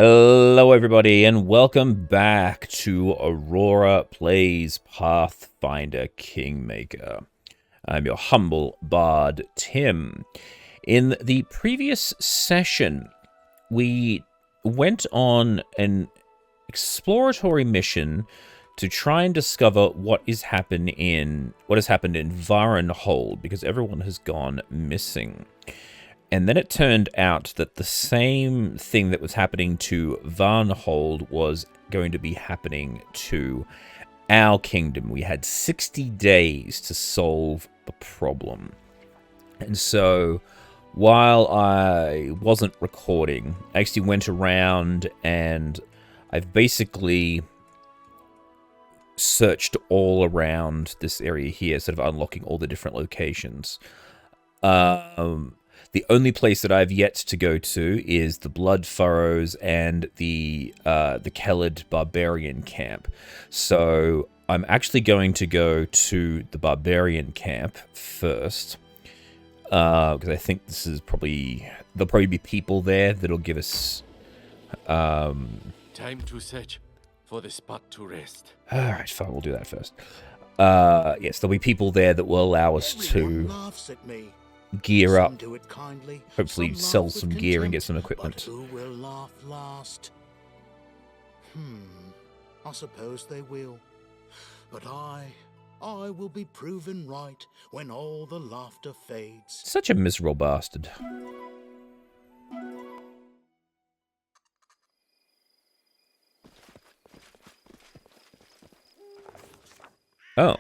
Hello everybody and welcome back to Aurora Plays Pathfinder Kingmaker. I'm your humble bard, Tim. In the previous session, we went on an exploratory mission to try and discover what has happened in Varnhold, because everyone has gone missing. And then it turned out that the same thing that was happening to Varnhold was going to be happening to our kingdom. We had 60 days to solve the problem. And so while I wasn't recording, I actually went around and I've basically searched all around this area here, sort of unlocking all the different locations. The only place that I've yet to go to is the Blood Furrows and the Kellid Barbarian camp. So I'm actually going to go to the Barbarian camp first, because I think this is there'll probably be people there that'll give us time to search for the spot to rest. All right, fine, we'll do that first. Yes, there'll be people there that will allow us to gear up, hopefully sell some gear and get some equipment. But who will laugh last? I suppose they will. But I will be proven right when all the laughter fades. Such a miserable bastard. Oh.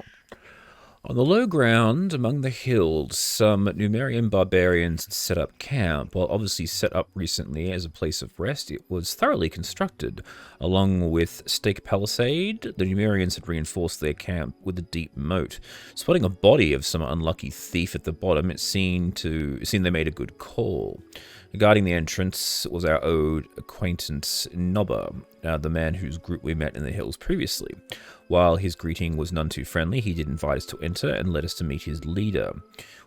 On the low ground among the hills, some Numerian barbarians had set up camp. While obviously set up recently as a place of rest, it was thoroughly constructed. Along with stake palisade, the Numerians had reinforced their camp with a deep moat. Spotting a body of some unlucky thief at the bottom, it seemed they made a good call. Guarding the entrance was our old acquaintance Nobber, the man whose group we met in the hills previously. While his greeting was none too friendly, he did invite us to enter and led us to meet his leader.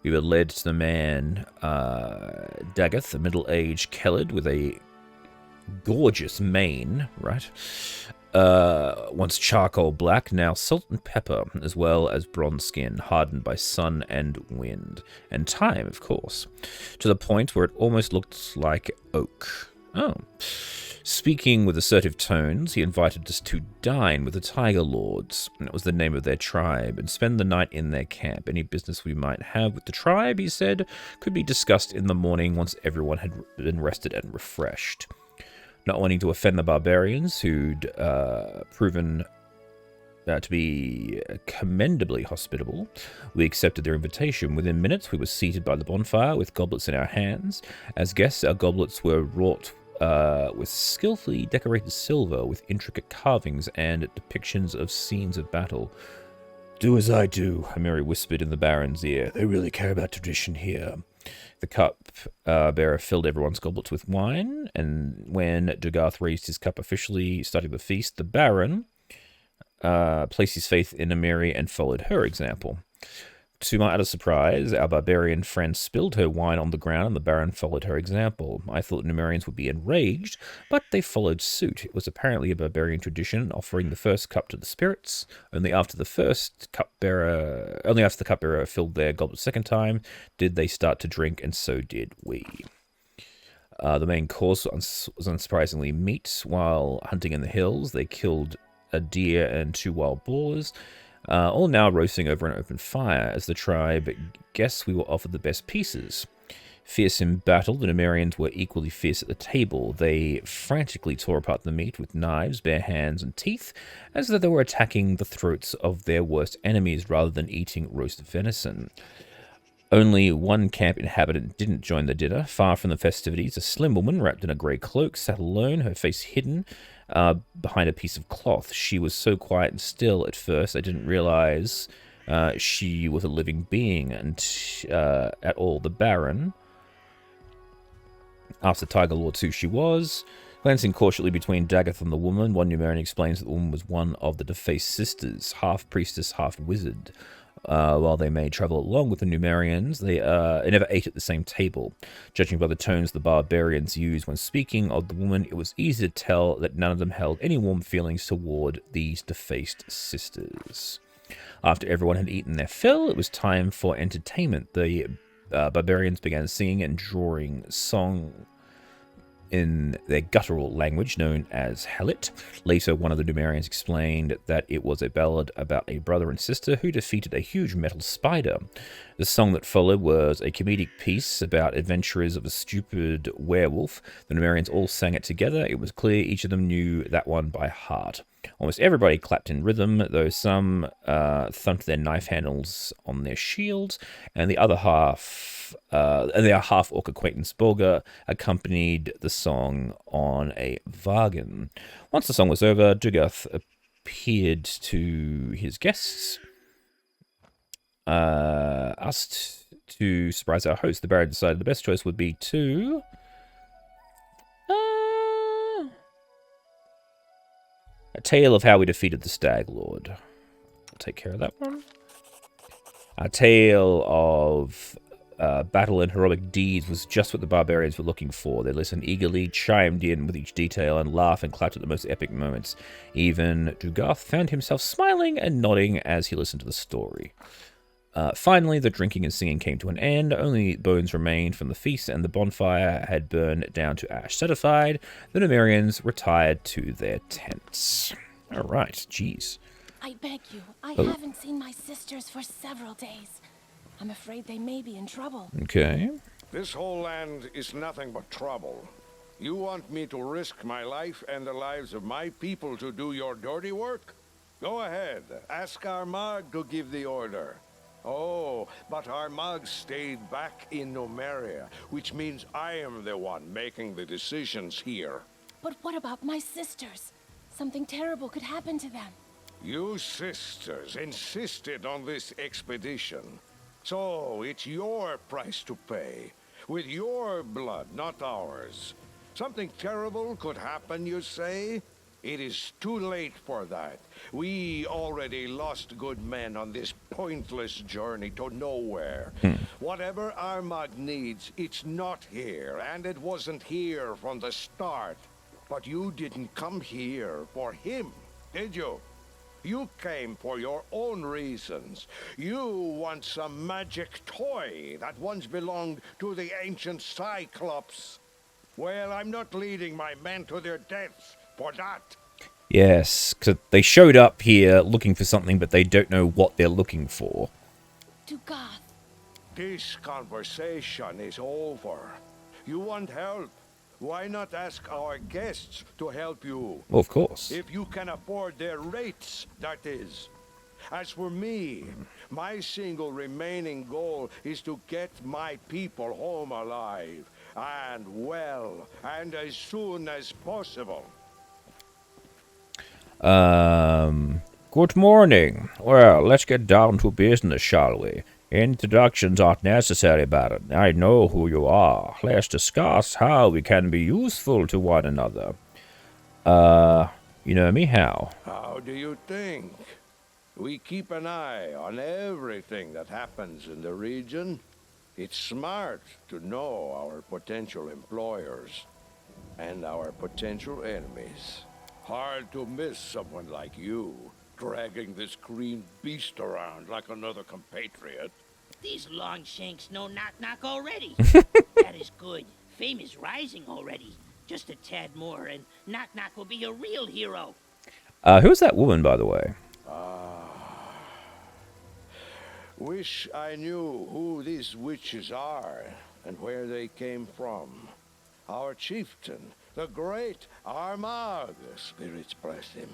We were led to the man, Daggeth, a middle-aged Kellid with a gorgeous mane, right? Once charcoal black, now salt and pepper, as well as bronze skin, hardened by sun and wind. And time, of course. To the point where it almost looked like oak. Oh. Speaking with assertive tones, he invited us to dine with the Tiger Lords. That was the name of their tribe, and spend the night in their camp. Any business we might have with the tribe, he said, could be discussed in the morning once everyone had been rested and refreshed. Not wanting to offend the barbarians, who'd proven to be commendably hospitable, we accepted their invitation. Within minutes, we were seated by the bonfire with goblets in our hands. As guests, our goblets were wrought with skillfully decorated silver with intricate carvings and depictions of scenes of battle. "Do as I do," Amiri whispered in the Baron's ear. "They really care about tradition here." The cup bearer filled everyone's goblets with wine, and when Dugarth raised his cup officially, starting the feast, the Baron placed his faith in Amiri and followed her example. To my utter surprise, our barbarian friend spilled her wine on the ground and the Baron followed her example. I thought Numerians would be enraged, but they followed suit. It was apparently a barbarian tradition, offering the first cup to the spirits. Only after the cupbearer filled their goblet a second time did they start to drink, and so did we. The main course was unsurprisingly meat. While hunting in the hills, they killed a deer and 2 wild boars, all now roasting over an open fire. As the tribe guessed, we were offered the best pieces. Fierce in battle, the Numerians were equally fierce at the table. They frantically tore apart the meat with knives, bare hands, and teeth, as though they were attacking the throats of their worst enemies rather than eating roast venison. Only one camp inhabitant didn't join the dinner. Far from the festivities, a slim woman wrapped in a grey cloak sat alone, her face hidden behind a piece of cloth. She was so quiet and still at first I didn't realize she was a living being at all. The Baron asked the Tiger Lords who she was. Glancing cautiously between Daggeth and the woman, one Numerian explains that the woman was one of the defaced sisters, half priestess, half wizard. While they may travel along with the Numerians, they never ate at the same table. Judging by the tones the barbarians used when speaking of the woman, it was easy to tell that none of them held any warm feelings toward these defaced sisters. After everyone had eaten their fill, it was time for entertainment. The barbarians began singing and drawing song in their guttural language known as Hellet. Later, one of the Numerians explained that it was a ballad about a brother and sister who defeated a huge metal spider. The song that followed was a comedic piece about adventures of a stupid werewolf. The Numerians all sang it together. It was clear each of them knew that one by heart. Almost everybody clapped in rhythm, though some thumped their knife handles on their shields, and the other half, and their half-orc acquaintance Bolga accompanied the song on a Vargan. Once the song was over, Dugath appeared to his guests, asked to surprise our host. The Baron decided the best choice would be to a tale of how we defeated the Stag Lord. I'll take care of that one. A tale of battle and heroic deeds was just what the barbarians were looking for. They listened eagerly, chimed in with each detail, and laughed and clapped at the most epic moments. Even Dugath found himself smiling and nodding as he listened to the story. Finally, the drinking and singing came to an end. Only bones remained from the feast, and the bonfire had burned down to ash. Satisfied, the Numerians retired to their tents. All right, jeez. I beg you, I haven't seen my sisters for several days. I'm afraid they may be in trouble. Okay. This whole land is nothing but trouble. You want me to risk my life and the lives of my people to do your dirty work? Go ahead, ask Armagh to give the order. Oh, but Armagh stayed back in Numeria, which means I am the one making the decisions here. But what about my sisters? Something terrible could happen to them. You sisters insisted on this expedition. So it's your price to pay. With your blood, not ours. Something terrible could happen, you say? It is too late for that. We already lost good men on this pointless journey to nowhere. Whatever Armagh needs, it's not here, and it wasn't here from the start. But you didn't come here for him, did you? You came for your own reasons. You want some magic toy that once belonged to the ancient Cyclops. Well, I'm not leading my men to their deaths for that. Yes, because they showed up here looking for something, but they don't know what they're looking for. Dugath. This conversation is over. You want help? Why not ask our guests to help you? Well, of course. If you can afford their rates, that is. As for me, my single remaining goal is to get my people home alive, and well, and as soon as possible. Good morning. Well, let's get down to business, shall we? Introductions aren't necessary, Baron. I know who you are. Let's discuss how we can be useful to one another. You know me, how? How do you think? We keep an eye on everything that happens in the region. It's smart to know our potential employers and our potential enemies. Hard to miss someone like you, dragging this green beast around like another compatriot. These Longshanks know knock-knock already. That is good. Fame is rising already. Just a tad more, and knock-knock will be a real hero. Who's that woman, by the way? Wish I knew who these witches are and where they came from. Our chieftain, the great Armagh, spirits bless him,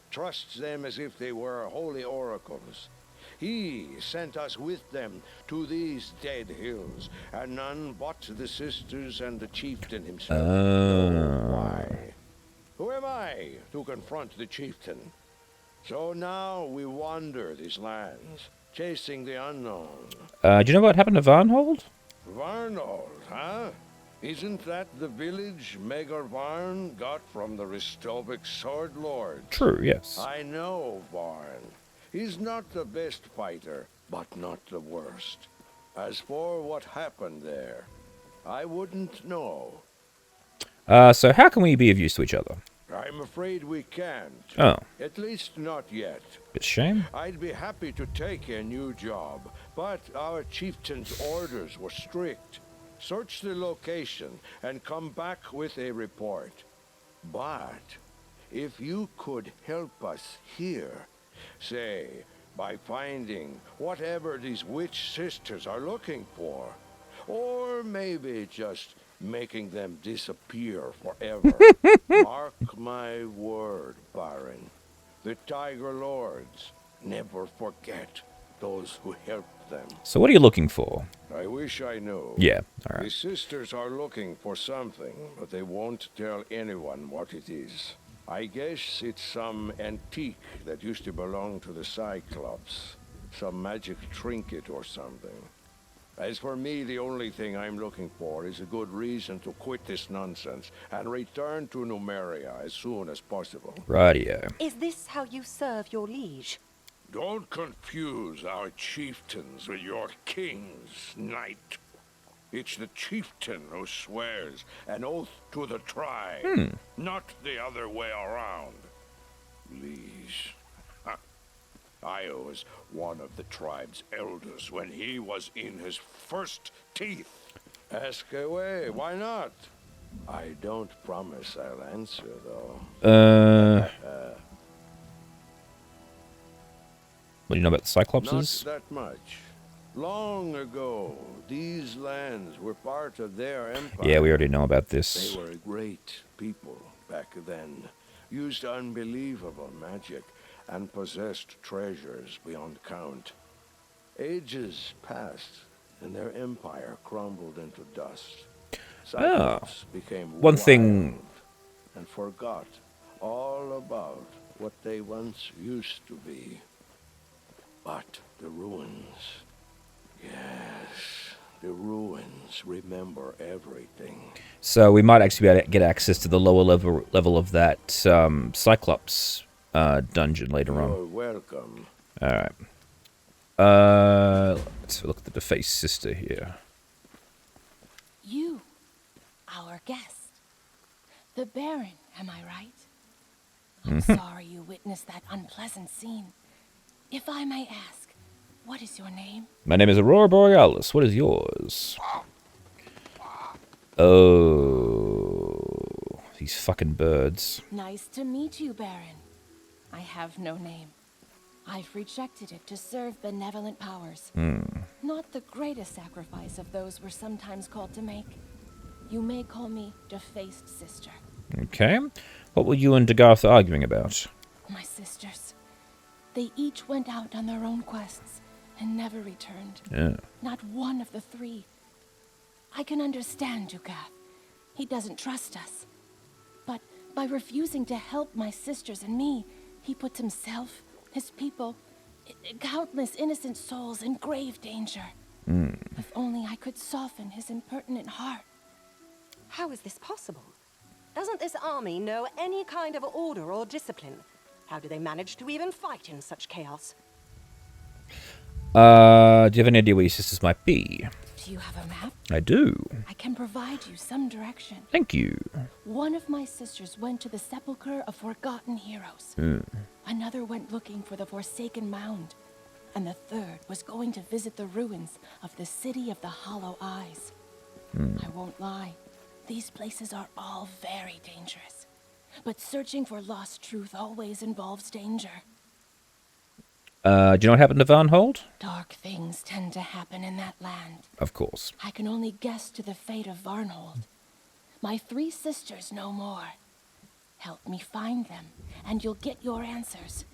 trusts them as if they were holy oracles. He sent us with them to these dead hills, and none but the sisters and the chieftain himself know why. Who am I to confront the chieftain? So now we wander these lands, chasing the unknown. Do you know what happened to Varnhold? Varnhold, huh? Isn't that the village Megar Varn got from the Ristovik Sword Lords? True, yes. I know Varn. He's not the best fighter, but not the worst. As for what happened there, I wouldn't know. So how can we be of use to each other? I'm afraid we can't. Oh, At least not yet. bit shame. I'd be happy to take a new job, but our chieftain's orders were strict. Search the location and come back with a report. But if you could help us here, say, by finding whatever these witch sisters are looking for, or maybe just making them disappear forever. Mark my word, Baron. The Tiger Lords never forget those who helped them. So what are you looking for? I wish I knew. Yeah, The alright. sisters are looking for something, but they won't tell anyone what it is. I guess it's some antique that used to belong to the Cyclops. Some magic trinket or something. As for me, the only thing I'm looking for is a good reason to quit this nonsense and return to Numeria as soon as possible. Rightio. Is this how you serve your liege? Don't confuse our chieftains with your king's knight. It's the chieftain who swears an oath to the tribe, not the other way around. Liege. I was one of the tribe's elders when he was in his first teeth. Ask away, why not? I don't promise I'll answer, though. What do you know about the Cyclopses? Not that much. Long ago, these lands were part of their empire. Yeah, we already know about They this. were a great people back then. Used unbelievable magic and possessed treasures beyond count. Ages passed, and their empire crumbled into dust. Cyclops became One thing- wild and forgot all about what they once used to be. But the ruins, yes, the ruins remember everything. So we might actually be able to get access to the lower level of that Cyclops dungeon later You're on. welcome. Alright. Let's have a look at the defaced sister here. You, our guest. The Baron, am I right? I'm sorry you witnessed that unpleasant scene. If I may ask, what is your name? My name is Aurora Borealis. What is yours? Oh, these fucking birds. Nice to meet you, Baron. I have no name. I've rejected it to serve benevolent powers. Not the greatest sacrifice of those we're sometimes called to make. You may call me Defaced Sister. Okay. What were you and Degarth arguing about? My sisters. They each went out on their own quests and never returned. Yeah. Not one of the three. I can understand Dugath. He doesn't trust us. But by refusing to help my sisters and me, he puts himself, his people, countless innocent souls in grave danger. If only I could soften his impertinent heart. How is this possible? Doesn't this army know any kind of order or discipline? How do they manage to even fight in such chaos? Do you have any idea where your sisters might be? Do you have a map? I do. I can provide you some direction. Thank you. One of my sisters went to the sepulchre of forgotten heroes. Another went looking for the Forsaken Mound. And the third was going to visit the ruins of the City of the Hollow Eyes. I won't lie. These places are all very dangerous. But searching for lost truth always involves danger. Do you know what happened to Varnhold? Dark things tend to happen in that land. Of course. I can only guess to the fate of Varnhold. My 3 sisters know more. Help me find them, and you'll get your answers.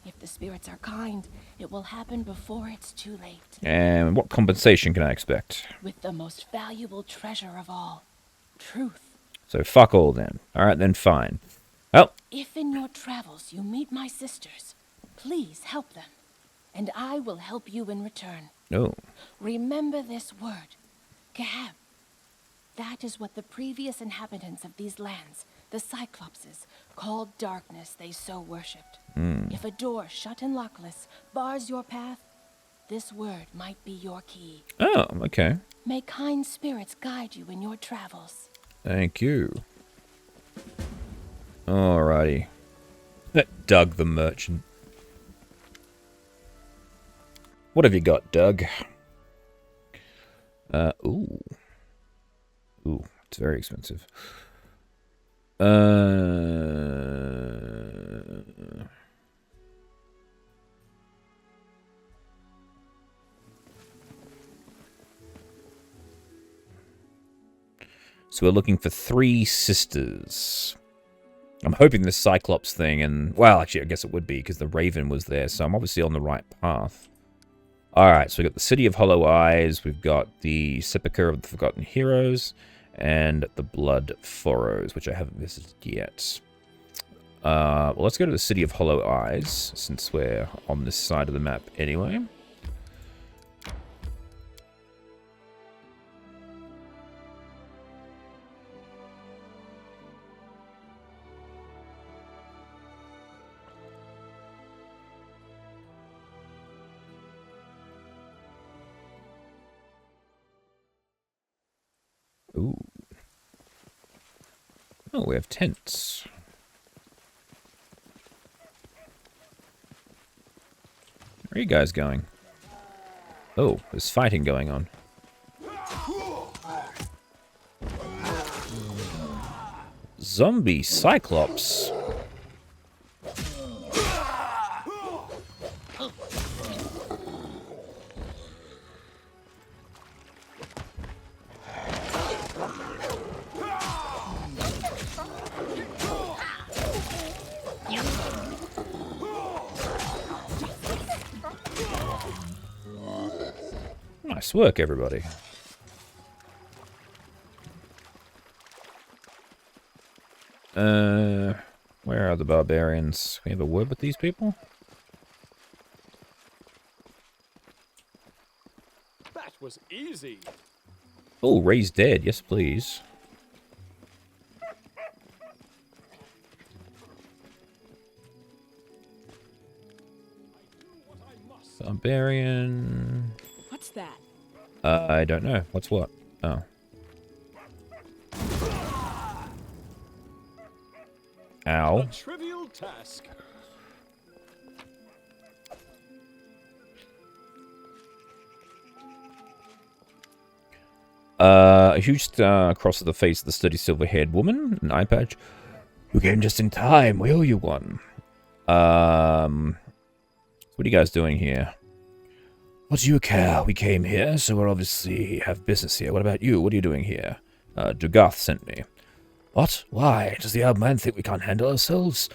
If the spirits are kind, it will happen before it's too late. And what compensation can I expect? With the most valuable treasure of all, truth. So fuck all then. Alright then, fine. Well, If in your travels you meet my sisters, please help them, and I will help you in return. no. Remember this word, Gahab. That is what the previous inhabitants of these lands the Cyclopses, called darkness they so worshipped. If a door shut and lockless bars your path, this word might be your key. Oh, okay. May kind spirits guide you in your travels. Thank you. Alrighty. Doug the merchant. What have you got, Doug? Ooh. Ooh, it's very expensive. So we're looking for 3 sisters. I'm hoping this Cyclops thing, and... Well, actually, I guess it would be, because the Raven was there, so I'm obviously on the right path. Alright, so we've got the City of Hollow Eyes, we've got the Sepulchre of the Forgotten Heroes, and the Blood Furrows, which I haven't visited yet. Well, let's go to the City of Hollow Eyes, since we're on this side of the map anyway. Ooh. Oh, we have tents. Where are you guys going? Oh, there's fighting going on. Zombie Cyclops. Nice work, everybody. Where are the barbarians? Can we have a word with these people? That was easy. Oh, raise dead. Yes, please. Barbarian. What's that? I don't know. What's what? Oh. Ow. A trivial task. A huge star crosses the face of the sturdy silver-haired woman, an eye patch. You came just in time. We owe you one. What are you guys doing here? What do you care? We came here, so we're obviously have business here. What about you? What are you doing here? Dugath sent me. What? Why? Does the old man think we can't handle ourselves?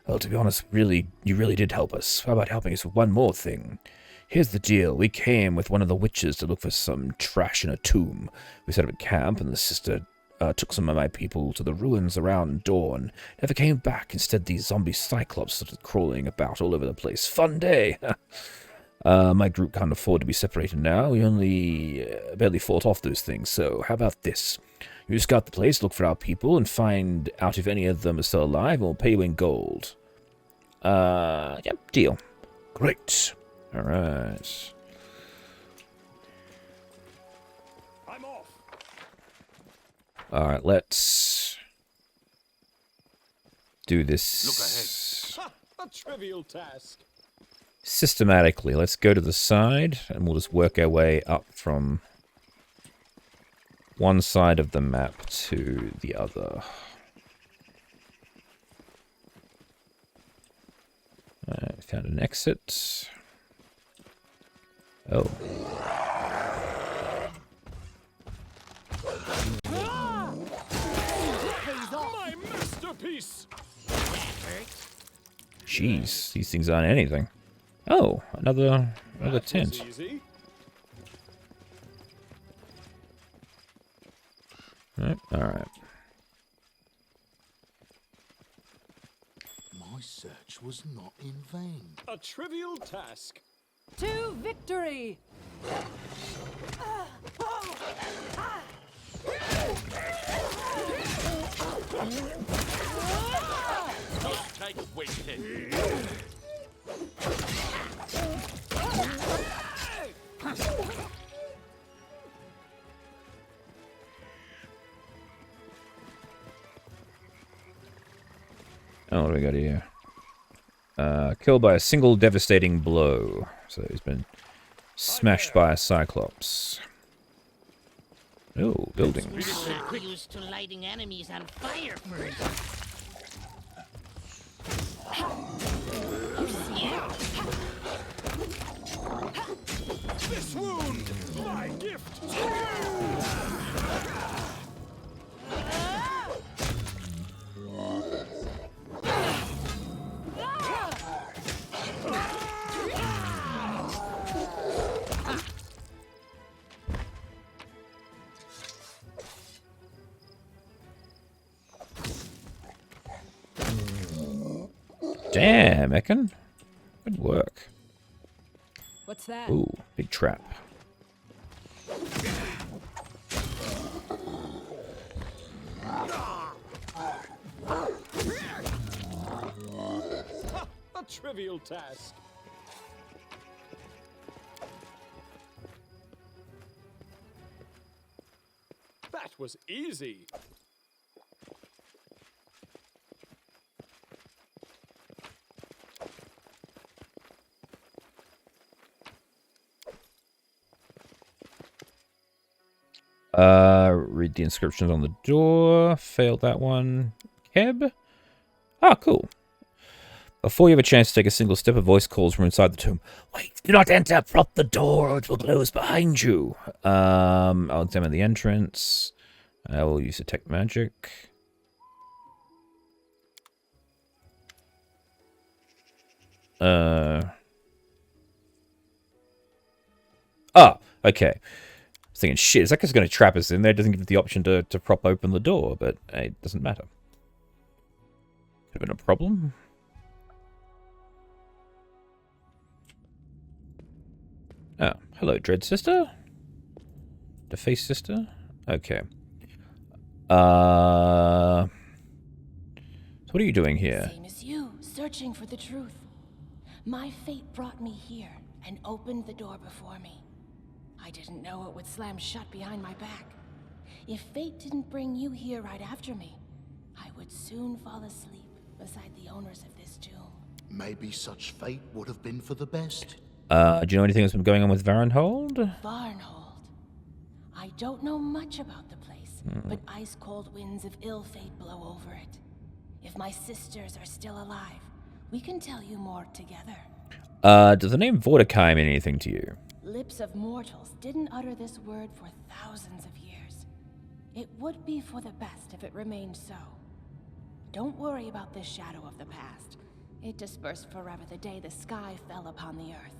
Well, to be honest, you really did help us. How about helping us with one more thing? Here's the deal. We came with one of the witches to look for some trash in a tomb. We set up a camp, and the sister took some of my people to the ruins around dawn. Never came back. Instead, these zombie Cyclops started crawling about all over the place. Fun day! My group can't afford to be separated now. We only barely fought off those things, so how about this? You scout the place, look for our people, and find out if any of them are still alive, and we'll pay you in gold. Yep, deal. Great. Alright. I'm off. Alright, let's do this. Ha, a trivial task. Systematically. Let's go to the side, and we'll just work our way up from one side of the map to the other. Alright, found an exit. Oh. My masterpiece. Jeez, these things aren't anything. Oh, another tent. Easy. Alright. My search was not in vain. A trivial task. To victory! Strike wasted. Oh, what do we got here? Killed by a single devastating blow. So he's been smashed by a Cyclops. Oh, buildings. Used to lighting enemies on fire first. You see it? This wound, my gift to Damn, Ekin. Good work. What's that? Ooh, big trap. a trivial task. That was easy. Read the inscriptions on the door. Failed that one. Keb? Ah, cool. Before you have a chance to take a single step, a voice calls from inside the tomb. Wait, do not enter. Prop the door or it will close behind you. I'll examine the entrance. I will use detect magic. Oh, okay. I was thinking, shit, is that just going to trap us in there? It doesn't give us the option to prop open the door, but hey, it doesn't matter. Could have been a problem. Oh, hello, Dread Sister? Deface Sister? Okay. So what are you doing here? Same as you, searching for the truth. My fate brought me here and opened the door before me. I didn't know it would slam shut behind my back. If fate didn't bring you here right after me, I would soon fall asleep beside the owners of this tomb. Maybe such fate would have been for the best. Do you know anything that's been going on with Varnhold? Varnhold. I don't know much about the place, but ice-cold winds of ill fate blow over it. If my sisters are still alive, we can tell you more together. Does the name Vorticai mean anything to you? Lips of mortals didn't utter this word for thousands of years. It would be for the best if it remained so. Don't worry about this shadow of the past. It dispersed forever the day the sky fell upon the earth.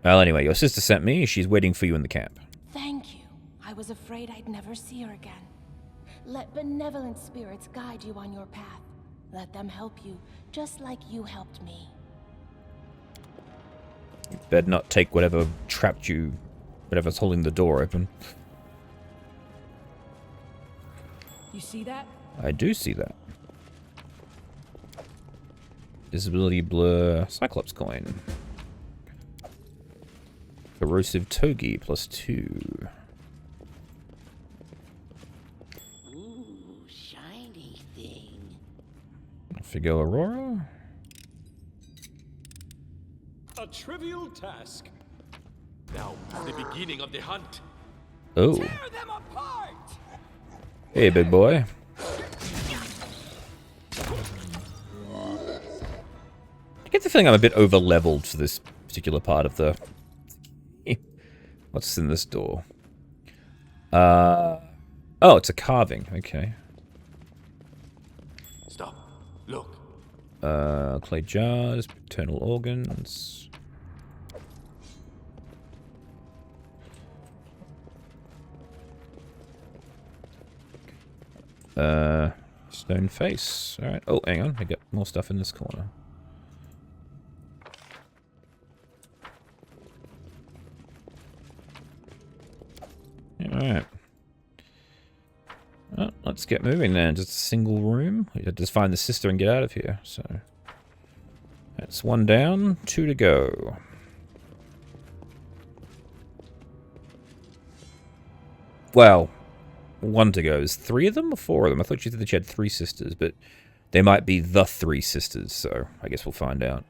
Well, anyway, your sister sent me. She's waiting for you in the camp. Thank you. I was afraid I'd never see her again. Let benevolent spirits guide you on your path. Let them help you, just like you helped me. You better not take whatever trapped you, whatever's holding the door open. You see that? I do see that. Visibility blur, Cyclops coin. Corrosive togi +2. Ooh, shiny thing. Figo Aurora. A trivial task. Now, the beginning of the hunt. Oh. Tear them apart! Hey, big boy. I get the feeling I'm a bit over-leveled for this particular part of the... What's in this door? Oh, it's a carving. Okay. Stop. Look. Clay jars, paternal organs. Stone face. Alright. Oh, hang on. I got more stuff in this corner. Alright. Well, let's get moving then. Just a single room. We just find the sister and get out of here. So that's 1 down, 2 to go. Well, 1 to go. Is 3 of them or 4 of them? I thought you said that you had 3 sisters, but they might be the 3 sisters, so I guess we'll find out.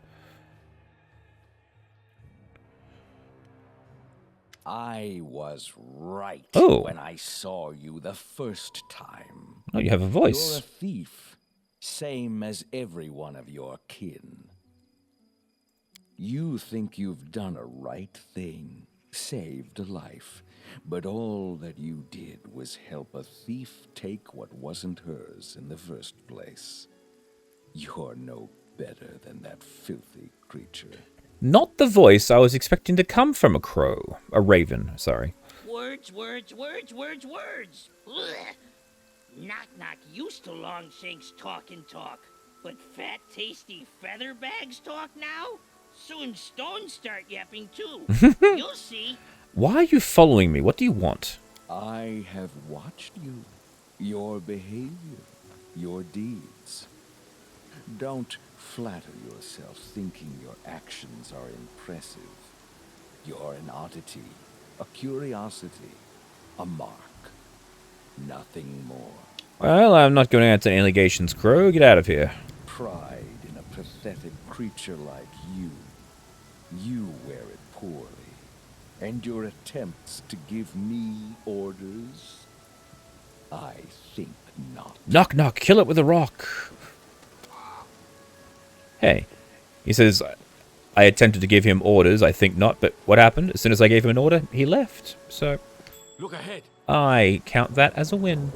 I was right when I saw you the first time. Oh, you have a voice. You're a thief, same as every one of your kin. You think you've done a right thing, saved a life, but all that you did was help a thief take what wasn't hers in the first place. You're no better than that filthy creature. Not the voice I was expecting to come from a crow. A raven, sorry. Words, words, words, words, words. Ugh. Knock Knock used to Longshanks talk and talk, but fat, tasty feather bags talk now? Soon stones start yapping too. You'll see. Why are you following me? What do you want? I have watched you, your behavior, your deeds. Don't flatter yourself thinking your actions are impressive. You're an oddity, a curiosity, a mark. Nothing more. Well, I'm not going to answer any allegations, Crow. Get out of here. Pride in a pathetic creature like you. You wear it poorly. And your attempts to give me orders? I think not. Knock, knock. Kill it with a rock. Hey. He says, I attempted to give him orders. I think not. But what happened? As soon as I gave him an order, he left. So, Look ahead. I count that as a win.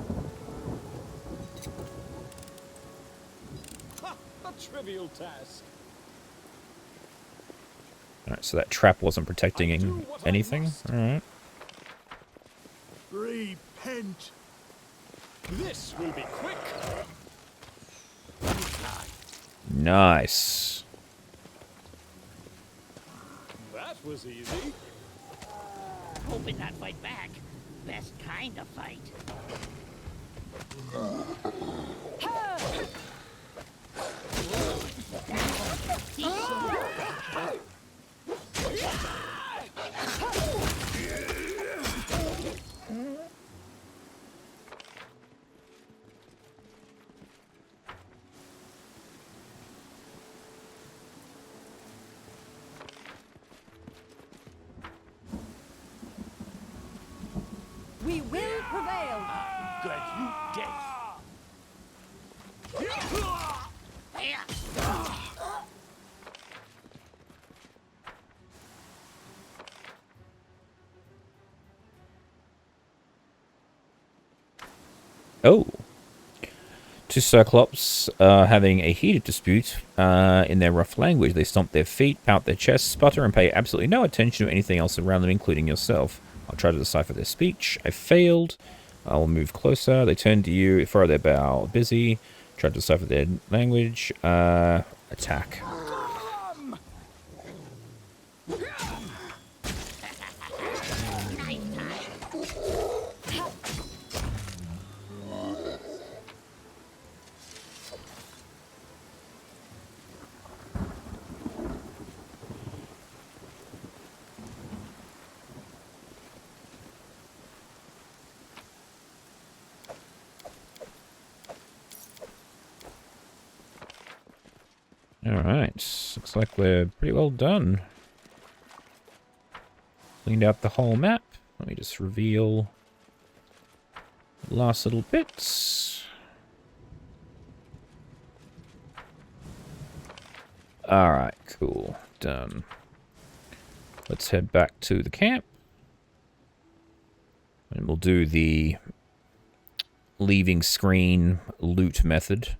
Ha! A trivial task. Alright, so that trap wasn't protecting anything. Alright. Repent. This will be quick. Nice. That was easy. Hoping not fight back. Best kind of fight. We will prevail. Glad you dead. Oh. 2 Cyclops having a heated dispute in their rough language. They stomp their feet, pout their chests, sputter, and pay absolutely no attention to anything else around them, including yourself. I'll try to decipher their speech. I failed. I will move closer. They turn to you, furrow their bow. Busy. Try to decipher their language. Attack. Alright, looks like we're pretty well done. Cleaned out the whole map. Let me just reveal the last little bits. Alright, cool. Done. Let's head back to the camp. And we'll do the leaving screen loot method.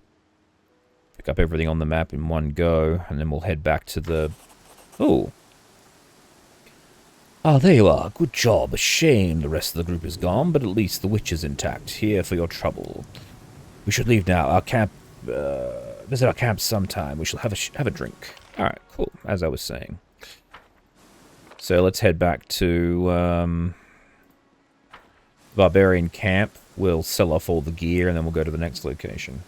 Pick up everything on the map in one go, and then we'll head back to the... Oh. Ah, there you are. Good job. A shame the rest of the group is gone, but at least the witch is intact. Here for your trouble. We should leave now. Our camp... visit our camp sometime. We shall have a drink. Alright, cool. As I was saying. So let's head back to... Barbarian camp. We'll sell off all the gear, and then we'll go to the next location.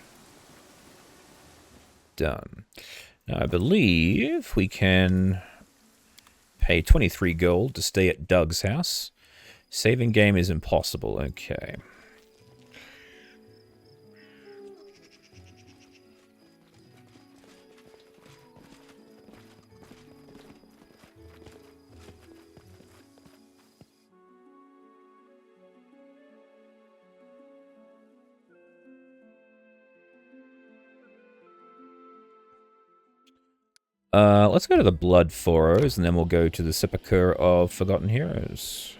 Done. Now, I believe we can pay 23 gold to stay at Doug's house. Saving game is impossible. Okay. Let's go to the Blood Furrows, and then we'll go to the Sepulchre of Forgotten Heroes.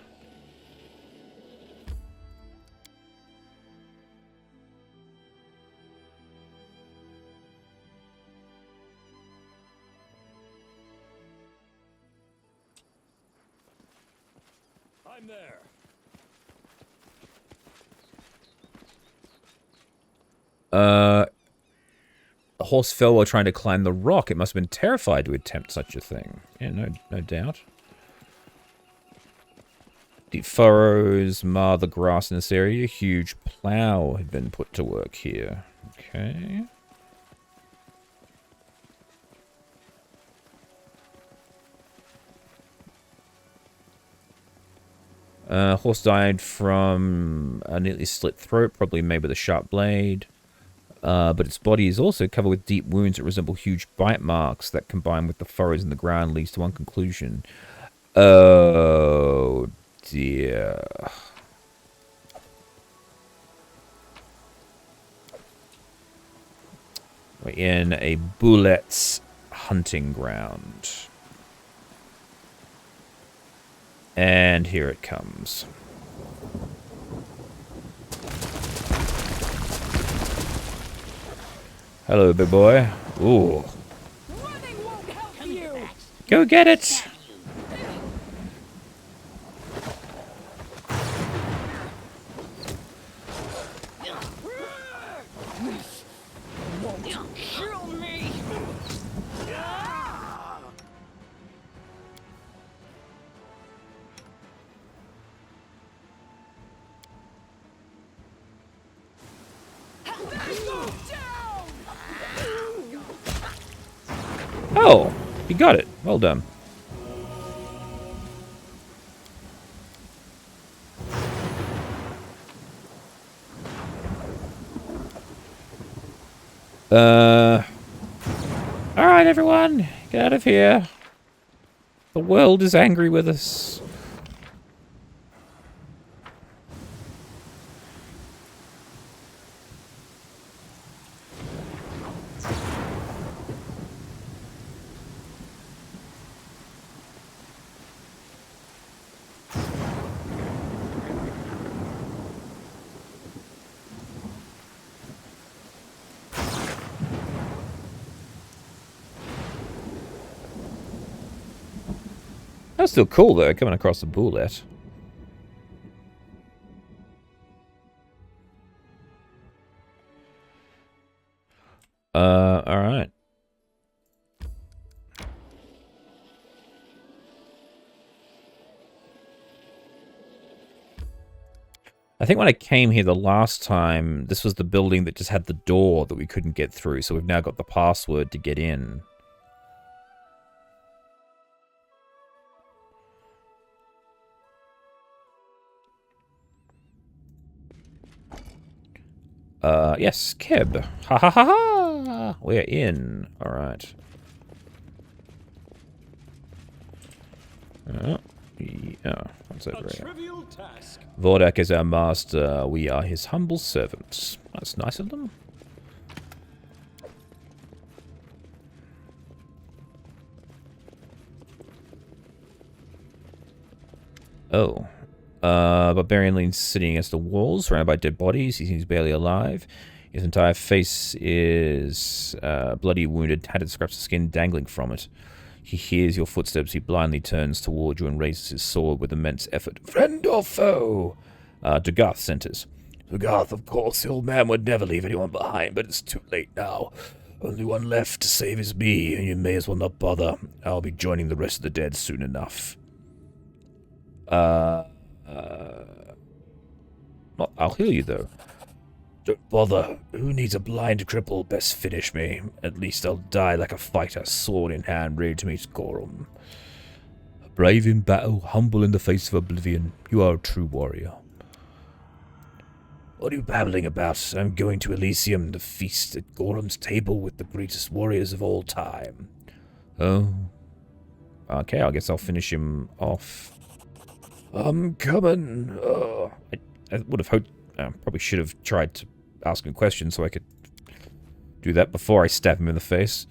I'm there. A horse fell while trying to climb the rock. It must have been terrified to attempt such a thing. Yeah, no doubt. Deep furrows mar the grass in this area. A huge plow had been put to work here. Okay. Horse died from a nearly slit throat, probably made with a sharp blade. But its body is also covered with deep wounds that resemble huge bite marks that, combined with the furrows in the ground, leads to one conclusion. Oh, dear. We're in a bullet's hunting ground. And here it comes. Hello, big boy. Ooh. Go get it! Kill me! Oh, you got it. Well done. Alright, everyone. Get out of here. The world is angry with us. That's still cool, though, coming across the bullet. Alright. I think when I came here the last time, this was the building that just had the door that we couldn't get through, so we've now got the password to get in. Yes, Keb. Ha ha ha ha! We're in. Alright. Yeah, what's over here? Vordak is our master. We are his humble servants. That's nice of them. Oh. Barbarian leans sitting against the walls, surrounded by dead bodies. He seems barely alive. His entire face is bloody, wounded, tattered scraps of skin dangling from it. He hears your footsteps. He blindly turns toward you and raises his sword with immense effort. Friend or foe? Dugarth centers. Dugarth, of course. The old man would never leave anyone behind, but it's too late now. Only one left to save is me, and you may as well not bother. I'll be joining the rest of the dead soon enough. I'll heal you, though. Don't bother. Who needs a blind cripple? Best finish me. At least I'll die like a fighter, sword in hand, ready to meet Gorum. Brave in battle, humble in the face of oblivion. You are a true warrior. What are you babbling about? I'm going to Elysium to feast at Gorum's table with the greatest warriors of all time. Oh. Okay, I guess I'll finish him off. I'm coming. I would have hoped... probably should have tried to ask him a question so I could do that before I stab him in the face.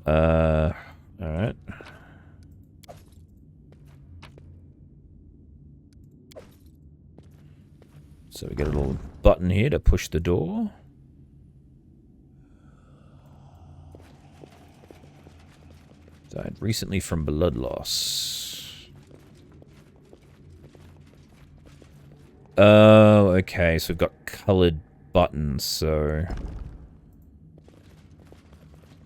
Alright. So we get a little button here to push the door. Died recently from blood loss. Oh, okay, so we've got coloured buttons, so...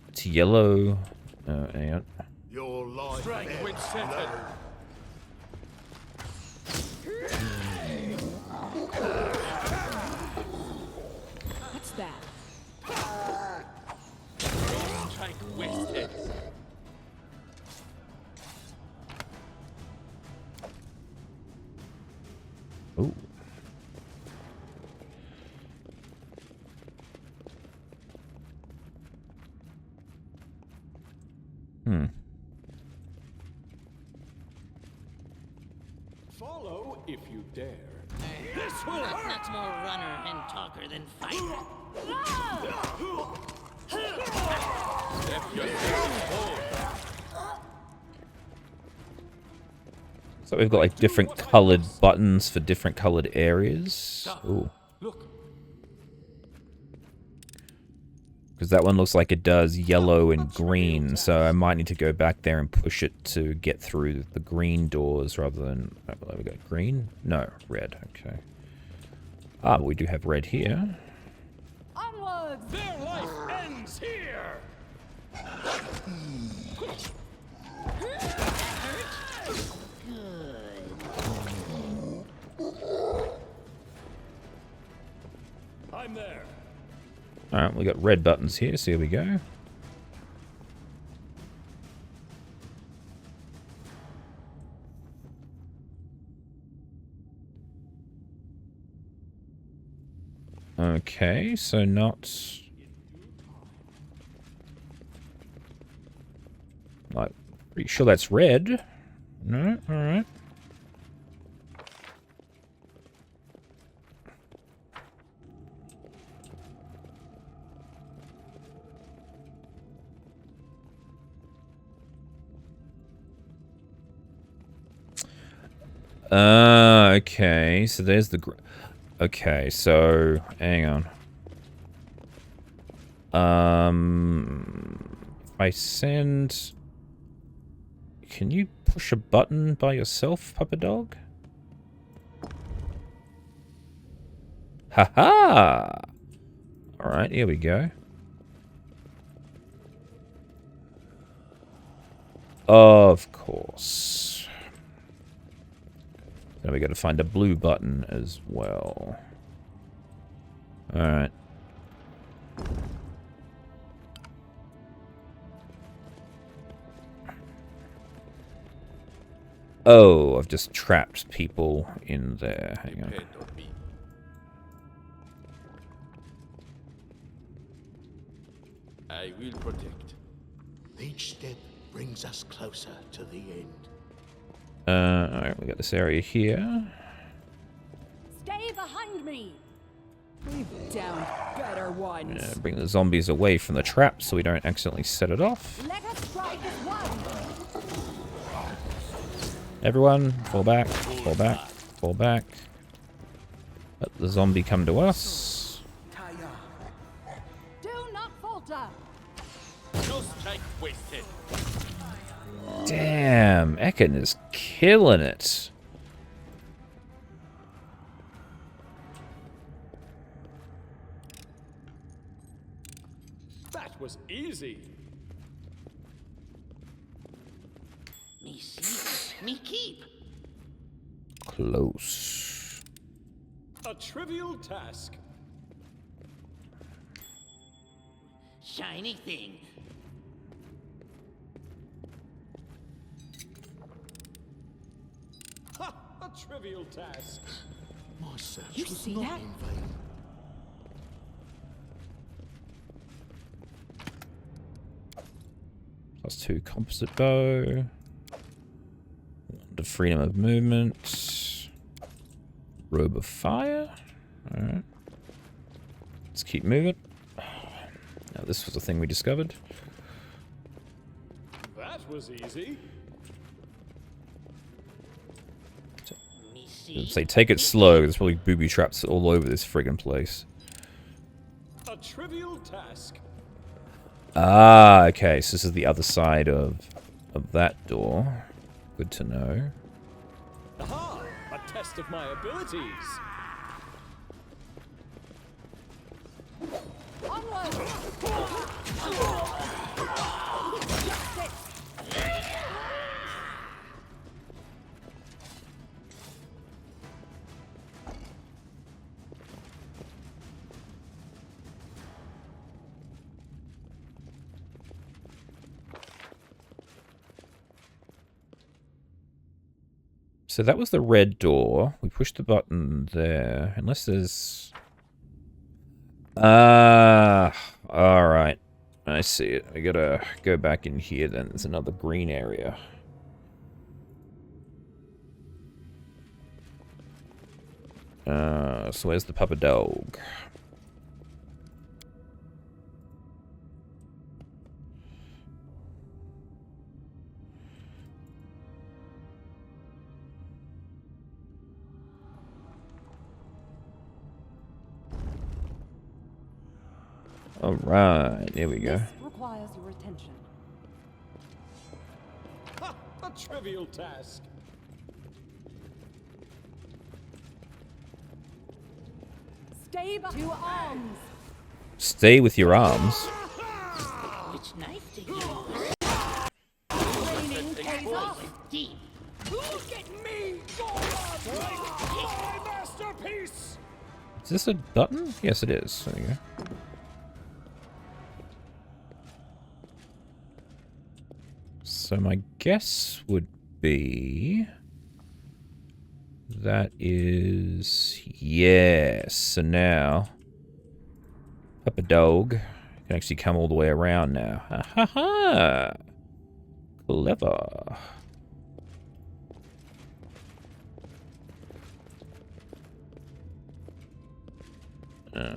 It's yellow. Hang on. Your life Strike ebbs with Satan. What's that? Strike wasted. Ooh. Follow if you dare. Knock's more runner and talker than fighter. Step yourself forward. So we've got like different coloured buttons for different coloured areas. Ooh. Look. Because that one looks like it does yellow and green, so I might need to go back there and push it to get through the green doors rather than... Oh, we got green? No, red. Okay. Ah, but we do have red here. Onwards! Their life ends here. I'm there. Alright, we got red buttons here, so here we go. Okay, so not... Like, pretty sure that's red. No, alright. Okay, so there's the... Okay, so... Hang on. If I send... Can you push a button by yourself, Papa Dog? Haha! Alright, here we go. Of course. Now we got to find a blue button as well. Alright. Oh, I've just trapped people in there. Hang on. Depend on me. I will protect. Each step brings us closer to the end. Alright, we got this area here. Stay behind me! We've downed better ones. Bring the zombies away from the trap so we don't accidentally set it off. Let us strike as one! Everyone, fall back, fall back, fall back. Let the zombie come to us. Do not falter! No strike wasted. Damn, Ekin is killing it. That was easy. Me see, me keep. close. A trivial task. Shiny thing. Ha! A trivial task. My search You was see not that? in vain. +2 composite bow. The freedom of movement. Robe of fire. Alright. Let's keep moving. Now this was the thing we discovered. That was easy. Me see. Say take it slow. There's probably booby traps all over this friggin' place. A trivial task. Ah, okay. So this is the other side of that door. Good to know. Aha! A test of my abilities. Onward! So that was the red door. We pushed the button there. Unless there's... Ah, alright. I see it. I gotta go back in here then. There's another green area. So where's the pupper dog? Alright, there we go. This requires your attention. Ha! A trivial task. Stay back to arms. Stay with your arms. Which knife to use? Training pays off. Deep. Look at me go on! My masterpiece! Is this a button? Yes, it is. There you go. So my guess would be... That is... Yes. So now... Pupper dog can actually come all the way around now. Ha ha ha! Clever. Oh.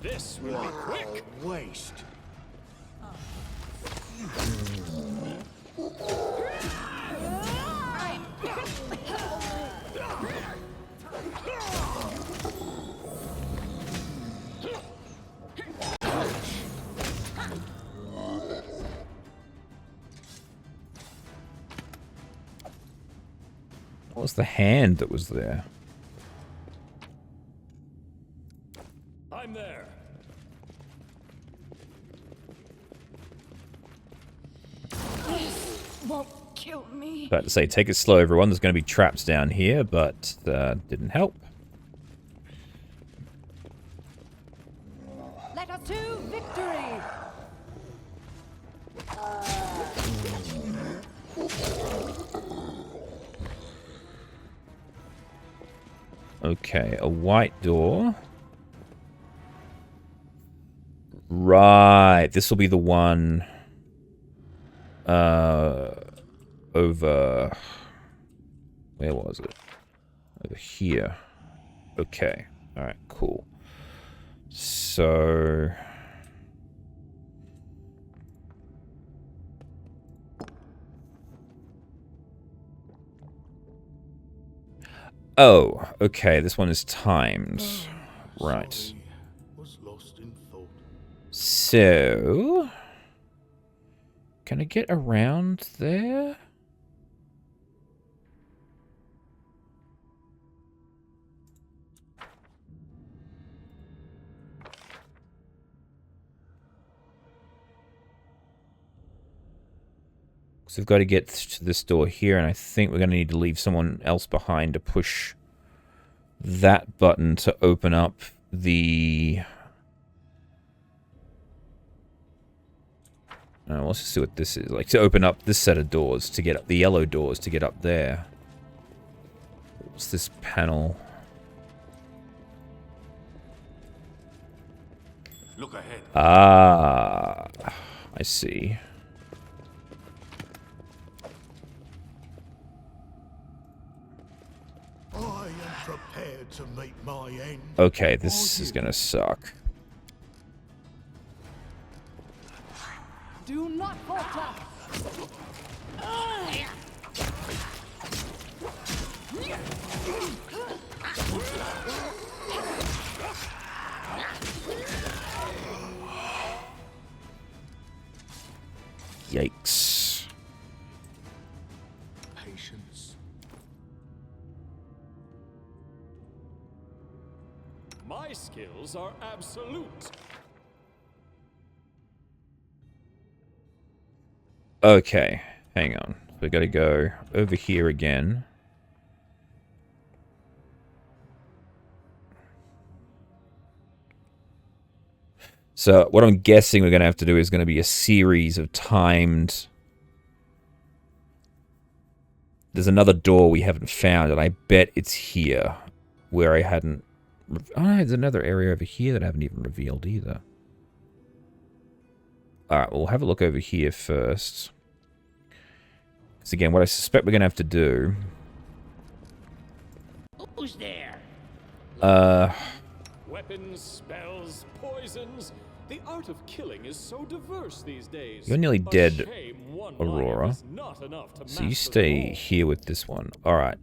This will be quick. Waste. What was the hand that was there? I'm there. Won't kill me. About to say, take it slow, everyone. There's going to be traps down here, but didn't help. Let us to victory. Okay, a white door. Right, this will be the one over... Where was it? Over here. Okay, alright, cool. So... Oh, okay, this one is timed. Right. Sorry, was lost in thought. So... Can I get around there? So we've got to get to this door here, and I think we're going to need to leave someone else behind to push that button to open up the... let's just see what this is. Like, to open up this set of doors, to get up the yellow doors, to get up there. What's this panel? Look ahead. Ah, I see. I am prepared to meet my end. Okay, this is gonna suck. Do not falter. Yikes. Patience. My skills are absolute. Okay, hang on. We gotta go over here again. So what I'm guessing we're gonna have to do is gonna be a series of timed... There's another door we haven't found, and I bet it's here, where I hadn't... Oh, there's another area over here that I haven't even revealed either. Alright, we'll have a look over here first. Because again, what I suspect we're going to have to do... Who's there? Weapons, spells, poisons. The art of killing is so diverse these days. You're nearly A dead, shame one Aurora. life is not enough to So you master them stay all. here with this one. Alright.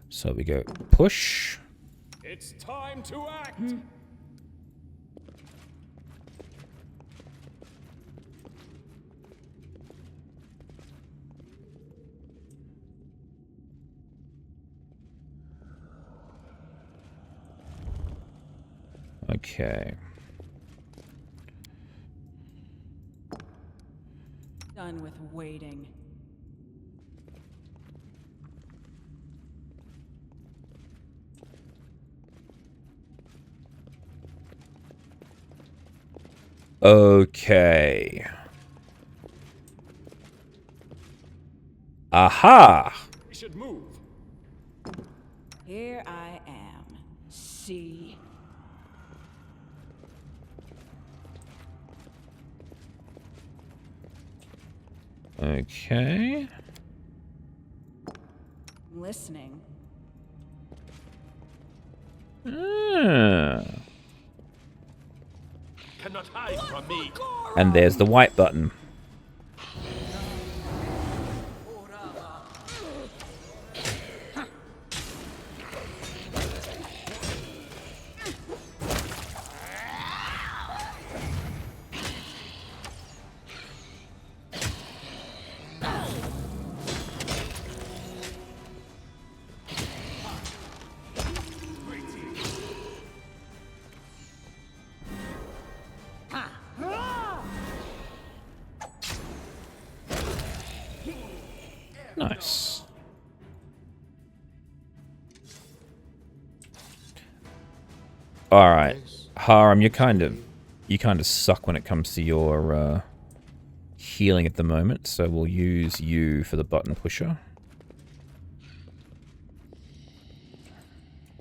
So we go push. It's time to act. Okay. Done with waiting. Okay. Aha! We should move. Here I am. See. Okay. Listening. Ah. Cannot hide from me. And there's the white button. Nice. All right, Haram, you kind of suck when it comes to your healing at the moment, so we'll use you for the button pusher.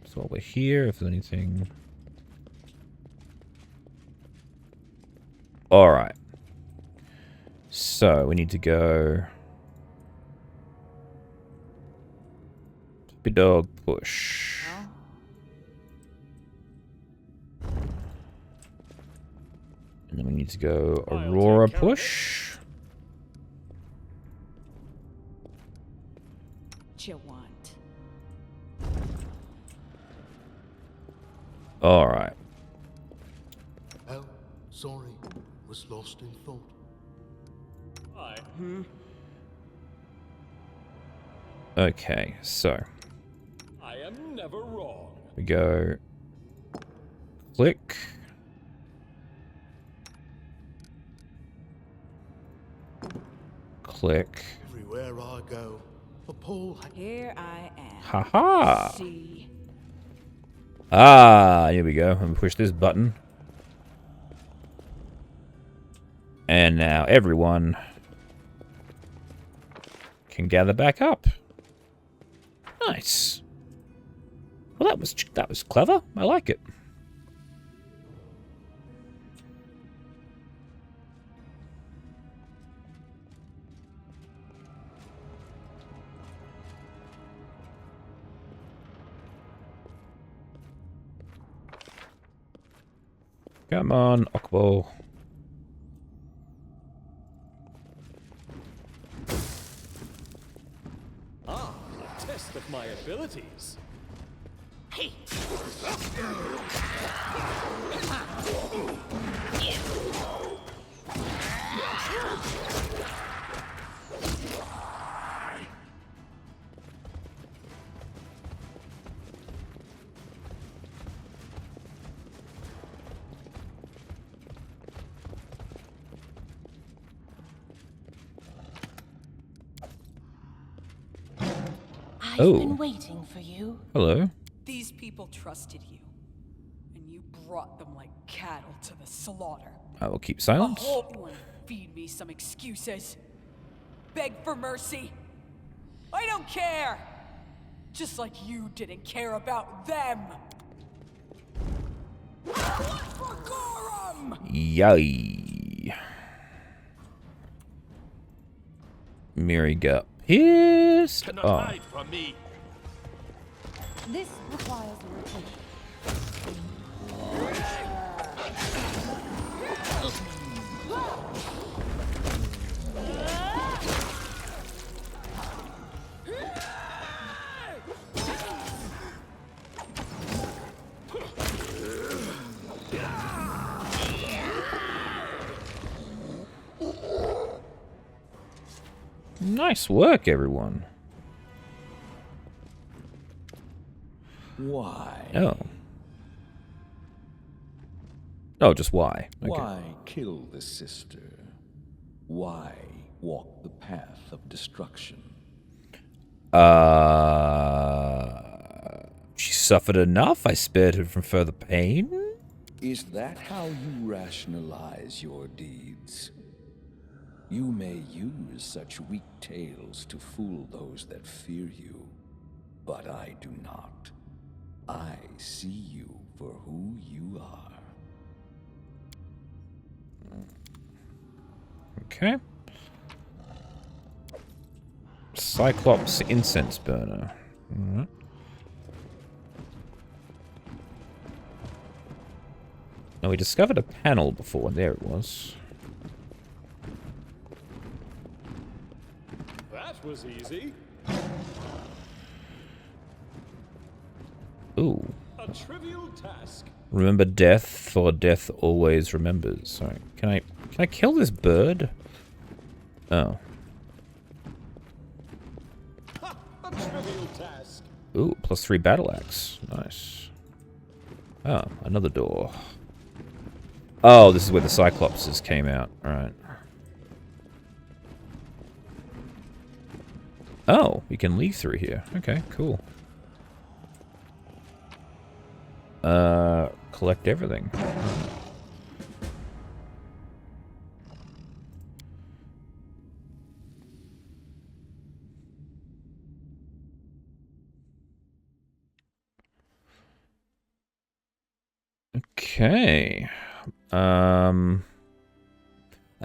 So while we're here, if there's anything. All right. So we need to go. Puppy dog push. And then we need to go Aurora push. What you want? All right. Oh, sorry. Was lost in thought. Hi. Okay, so I am never wrong. we go click. Click. Everywhere I go, for Paul had... Here I am. Haha! See. Ah, here we go. I'm gonna push this button. And now everyone can gather back up. Nice. Well, that was clever. I like it. Come on, Okbo. Ah, a test of my abilities. Hey! I've been waiting for you. Hello. These people trusted you, and you brought them like cattle to the slaughter. I will keep A silence. whole one feed me some excuses. Beg for mercy. I don't care. Just like you didn't care about them. What for Gorum? Yay. Miri got pissed Cannot off. hide from me. This requires a retreat. Nice work, everyone. Why? Oh. Oh, just why? Okay. Why kill the sister? Why walk the path of destruction? She suffered enough. I spared her from further pain. Is that how you rationalize your deeds? You may use such weak tales to fool those that fear you, but I do not. I see you for who you are. Okay. Cyclops incense burner. Alright. Now we discovered a panel before. There it was. That was easy. Ooh. A trivial task. Remember death, for death always remembers. Sorry. Can I kill this bird? Oh. Ha! A trivial task. Ooh, +3 battle axe. Nice. Oh, another door. Oh, this is where the Cyclopses came out. Alright. Oh, we can leave through here. Okay, cool. Collect everything. Okay. I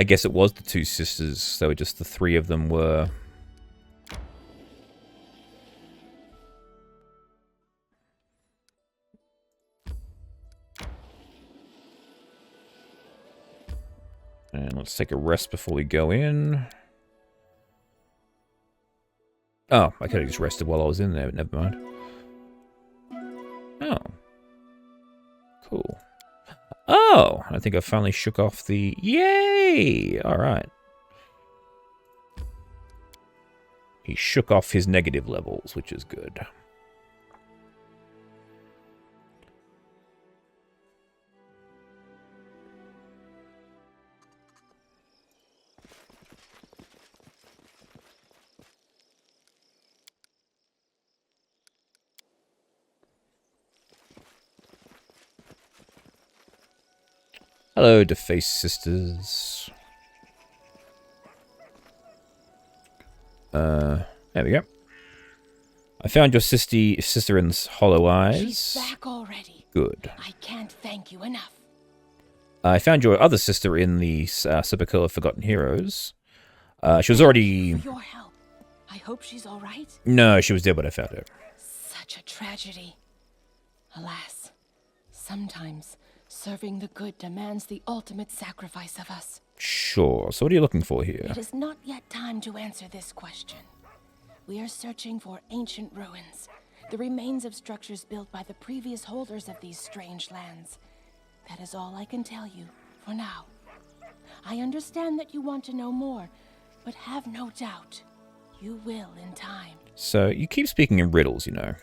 guess it was the two sisters, so just the three of them were... And let's take a rest before we go in. Oh, I could have just rested while I was in there, but never mind. Oh. Cool. Oh, I think I finally shook off the... Yay! Alright. He shook off his negative levels, which is good. Hello, defaced sisters. There we go. I found your sister in Hollow Eyes. She's back already. Good. I can't thank you enough. I found your other sister in the Sepulchre of Forgotten Heroes. She was already... For your help. I hope she's all right. No, she was dead when I found her. Such a tragedy. Alas, sometimes serving the good demands the ultimate sacrifice of us. Sure. So what are you looking for here? It is not yet time to answer this question. We are searching for ancient ruins, the remains of structures built by the previous holders of these strange lands. That is all I can tell you for now. I understand that you want to know more, but have no doubt, you will in time. So you keep speaking in riddles, you know.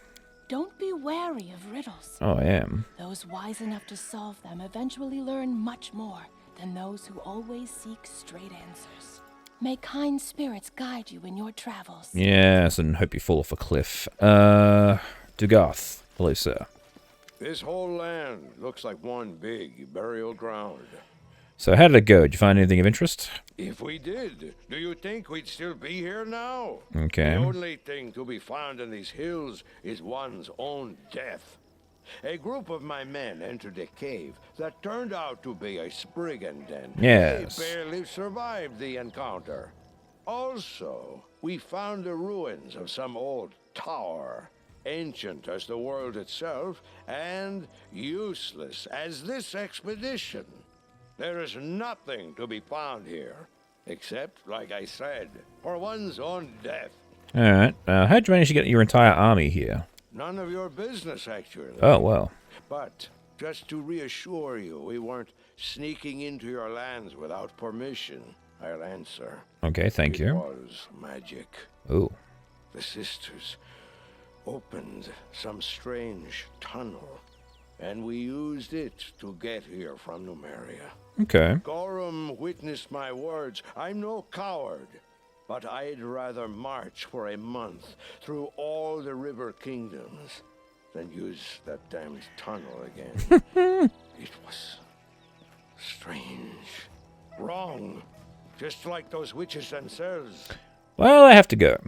Don't be wary of riddles. Oh, I am. Those wise enough to solve them eventually learn much more than those who always seek straight answers. May kind spirits guide you in your travels. Yes, and hope you fall off a cliff. Dugarth. Hello, sir. This whole land looks like one big burial ground. So how did it go? Did you find anything of interest? If we did, do you think we'd still be here now? Okay. The only thing to be found in these hills is one's own death. A group of my men entered a cave that turned out to be a spriggan den. Yes. They barely survived the encounter. Also, we found the ruins of some old tower, ancient as the world itself, and useless as this expedition. There is nothing to be found here, except, like I said, for one's own death. Alright. How'd you manage to get your entire army here? None of your business, actually. Oh, well. But just to reassure you, we weren't sneaking into your lands without permission. I'll answer. Okay, thank you. It was magic. Ooh. The sisters opened some strange tunnel, and we used it to get here from Numeria. Okay. Gorham witnessed my words. I'm no coward, but I'd rather march for a month through all the river kingdoms than use that damned tunnel again. It was strange, wrong, just like those witches themselves. Well, I have to go.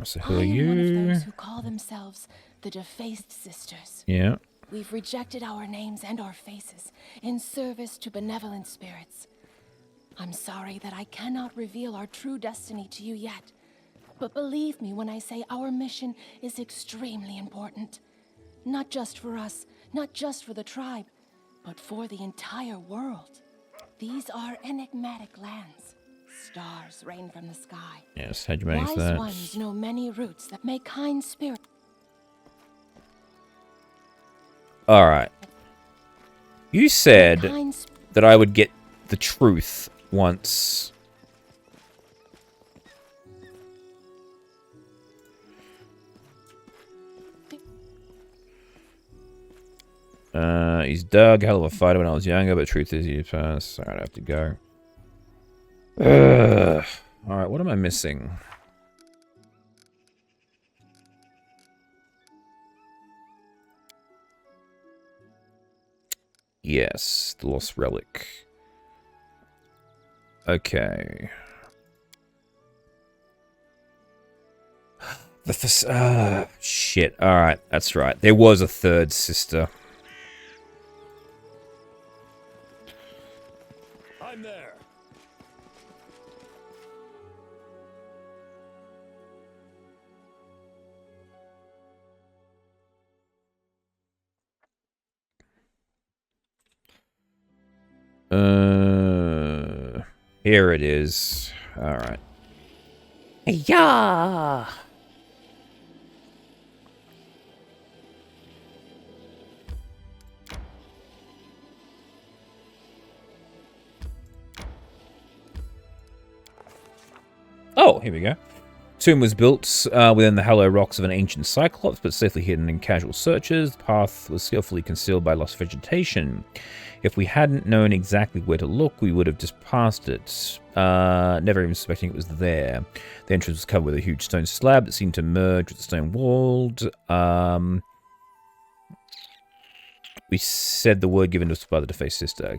So who are I am you? one of those who call themselves the Defaced Sisters. Yeah. We've rejected our names and our faces in service to benevolent spirits. I'm sorry that I cannot reveal our true destiny to you yet, but believe me when I say our mission is extremely important. Not just for us, not just for the tribe, but for the entire world. These are enigmatic lands. Stars rain from the sky. Yes, how'd you manage Wise that? ones know many routes that make kind spirits. Alright. You said that I would get the truth once. He's Doug, hell of a fighter when I was younger, but truth is he passed. Alright, I have to go. Alright, what am I missing? Yes, the lost relic. Okay. Shit. Alright, that's right. There was a third sister. I'm there. Here it is. Alright. Yeah. Oh, here we go. Tomb was built within the hollow rocks of an ancient Cyclops, but safely hidden in casual searches. The path was skillfully concealed by lost vegetation. If we hadn't known exactly where to look, we would have just passed it, never even suspecting it was there. The entrance was covered with a huge stone slab that seemed to merge with the stone wall. We said the word given to us by the defaced sister.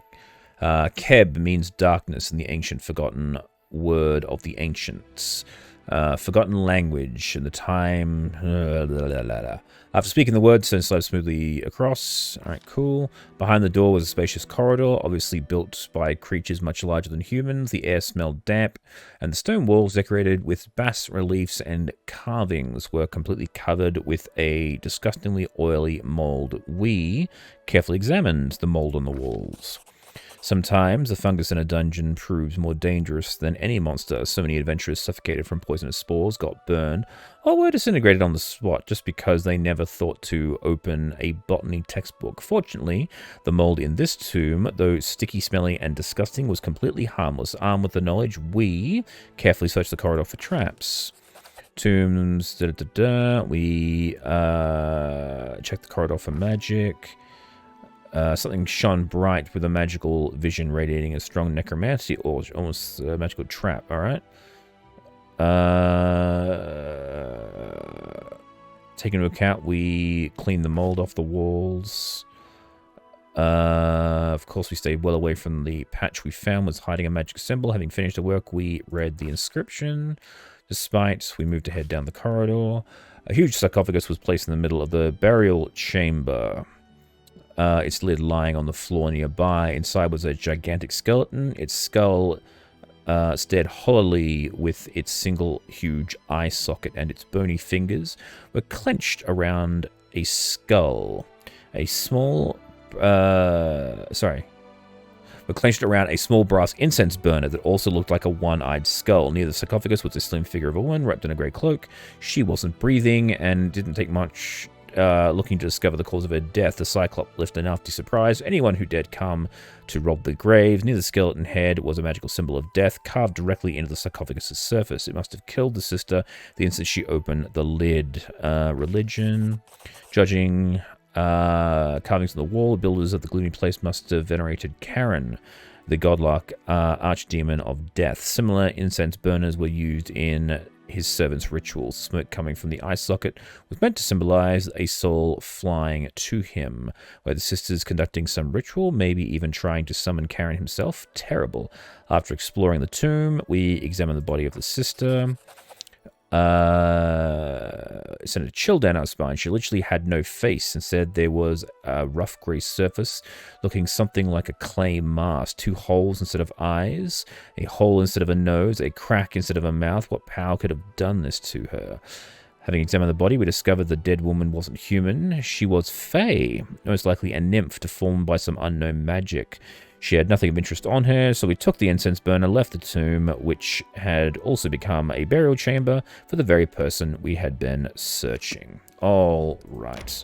Keb means darkness in the ancient forgotten word of the ancients. Forgotten language and the time. After speaking the words, Stone slid smoothly across. Alright, cool. Behind the door was a spacious corridor, obviously built by creatures much larger than humans. The air smelled damp, and the stone walls, decorated with bas reliefs and carvings, were completely covered with a disgustingly oily mold. We carefully examined the mold on the walls. Sometimes the fungus in a dungeon proves more dangerous than any monster. So many adventurers suffocated from poisonous spores, got burned, or were disintegrated on the spot just because they never thought to open a botany textbook. Fortunately, the mold in this tomb, though sticky, smelly, and disgusting, was completely harmless. Armed with the knowledge, we carefully searched the corridor for traps. Tombs, we checked the corridor for magic. Something shone bright with a magical vision radiating a strong necromancy, or almost a magical trap, alright? Taking into account, we cleaned the mold off the walls. Of course, we stayed well away from the patch we found was hiding a magic symbol. Having finished the work, we read the inscription. Despite, we moved ahead down the corridor. A huge sarcophagus was placed in the middle of the burial chamber. Its lid lying on the floor nearby. Inside was a gigantic skeleton. Its skull stared hollowly with its single huge eye socket, and its bony fingers were clenched around a skull. Were clenched around a small brass incense burner that also looked like a one-eyed skull. Near the sarcophagus was a slim figure of a woman wrapped in a grey cloak. She wasn't breathing, and didn't take much looking to discover the cause of her death. The Cyclops left enough to surprise anyone who dared come to rob the grave. Near the skeleton head was a magical symbol of death carved directly into the sarcophagus's surface. It must have killed the sister the instant she opened the lid. Religion, judging carvings on the wall. The builders of the gloomy place must have venerated Karen, the godlike archdemon of death. Similar incense burners were used in his servants' rituals. Smoke coming from the eye socket was meant to symbolize a soul flying to him. Were the sisters conducting some ritual, maybe even trying to summon Karen himself? Terrible. After exploring the tomb, we examined the body of the sister. It sent a chill down our spine. She literally had no face. Instead, there was a rough grey surface looking something like a clay mask. 2 holes instead of eyes, a hole instead of a nose, a crack instead of a mouth. What power could have done this to her? Having examined the body, we discovered the dead woman wasn't human. She was Fae, most likely a nymph deformed by some unknown magic. She had nothing of interest on her, so we took the incense burner, left the tomb, which had also become a burial chamber for the very person we had been searching. All right.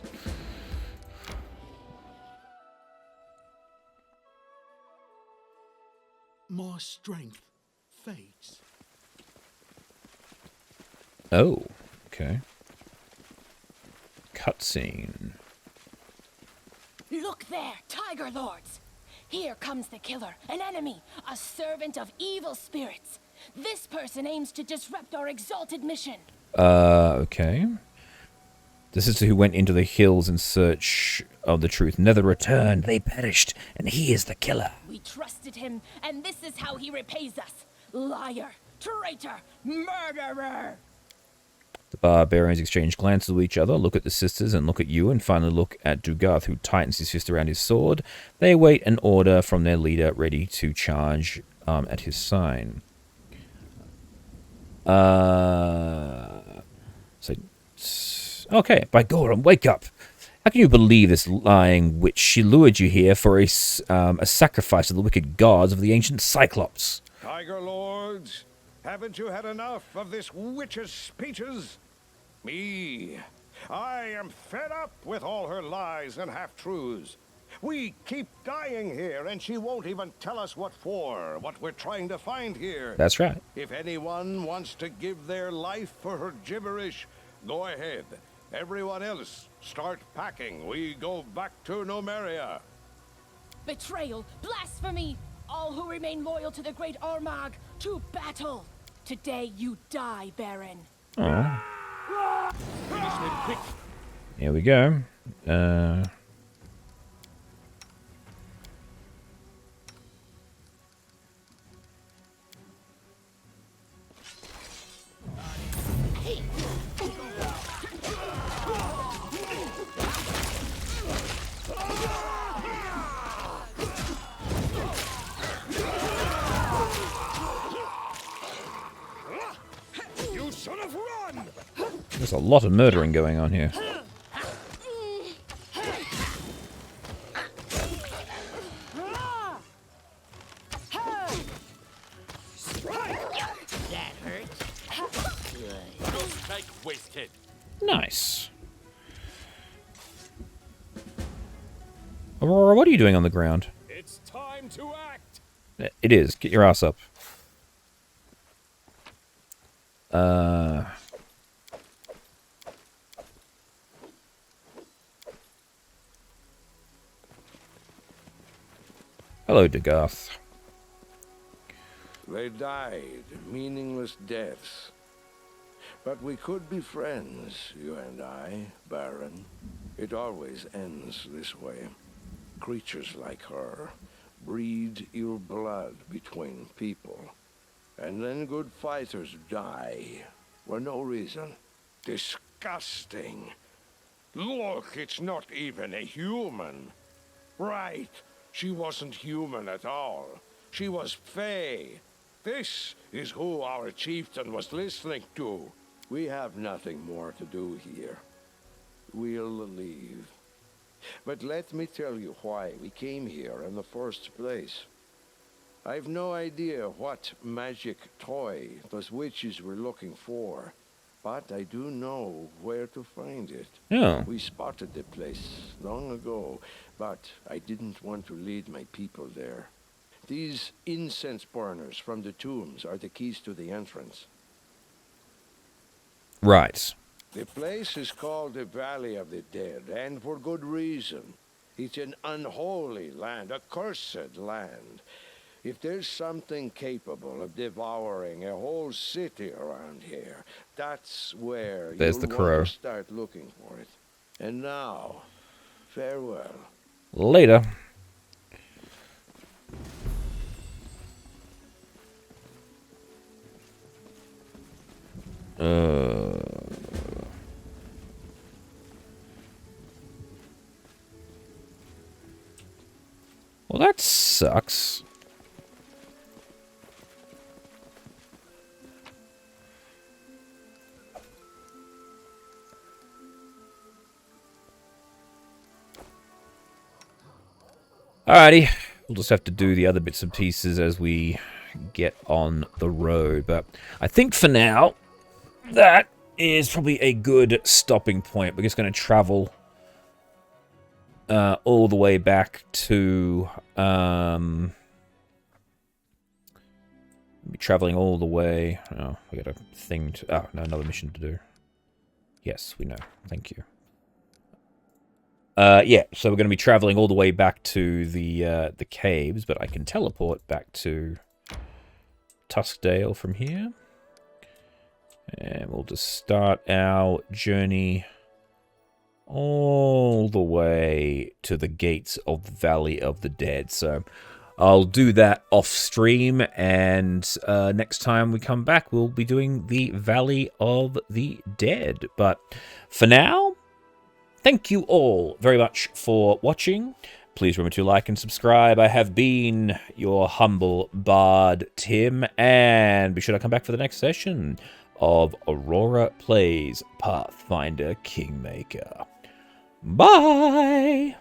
My strength fades. Oh, okay. Cutscene. Look there, Tiger Lords! Here comes the killer, an enemy, a servant of evil spirits. This person aims to disrupt our exalted mission. Okay. The sister who went into the hills in search of the truth never returned. They perished, and he is the killer. We trusted him, and this is how he repays us. Liar, traitor, murderer! The barbarians exchange glances with each other, look at the sisters and look at you, and finally look at Dugarth, who tightens his fist around his sword. They await an order from their leader, ready to charge at his sign. Okay, by Gorum, wake up! How can you believe this lying witch? She lured you here for a sacrifice to the wicked gods of the ancient Cyclops. Tiger Lords, haven't you had enough of this witch's speeches? Me, I am fed up with all her lies and half-truths. We keep dying here, and she won't even tell us what for, what we're trying to find here. That's right. If anyone wants to give their life for her gibberish, go ahead. Everyone else, start packing. We go back to Numeria. Betrayal, blasphemy! All who remain loyal to the great Armagh, to battle! Today you die, Baron. Oh. Finish them quick. Here we go. You should have run! There's a lot of murdering going on here. That hurts. Good. No strike wasted. Nice. Aurora, what are you doing on the ground? It's time to act. It is. Get your ass up. Hello, Degarth. They died meaningless deaths. But we could be friends, you and I, Baron. It always ends this way. Creatures like her breed ill blood between people. And then good fighters die for no reason. Disgusting. Look, it's not even a human. Right, she wasn't human at all. She was Fey. This is who our chieftain was listening to. We have nothing more to do here. We'll leave. But let me tell you why we came here in the first place. I've no idea what magic toy those witches were looking for, but I do know where to find it. Yeah. We spotted the place long ago, but I didn't want to lead my people there. These incense burners from the tombs are the keys to the entrance. Right. The place is called the Valley of the Dead, and for good reason. It's an unholy land, a cursed land. If there's something capable of devouring a whole city around here, that's where There's you'll the want crow. to start looking for it. And now, farewell. Later. Well, that sucks. Alrighty, we'll just have to do the other bits and pieces as we get on the road. But I think for now, that is probably a good stopping point. We're just going to travel all the way back to... be traveling all the way... Oh, we got a thing to... Oh, no, another mission to do. Yes, we know. Thank you. Yeah, so we're going to be traveling all the way back to the caves, but I can teleport back to Tuskdale from here. And we'll just start our journey all the way to the gates of the Valley of the Dead. So I'll do that off stream, and next time we come back, we'll be doing the Valley of the Dead. But for now, thank you all very much for watching. Please remember to like and subscribe. I have been your humble bard, Tim, and be sure to come back for the next session of Aurora Plays Pathfinder Kingmaker. Bye!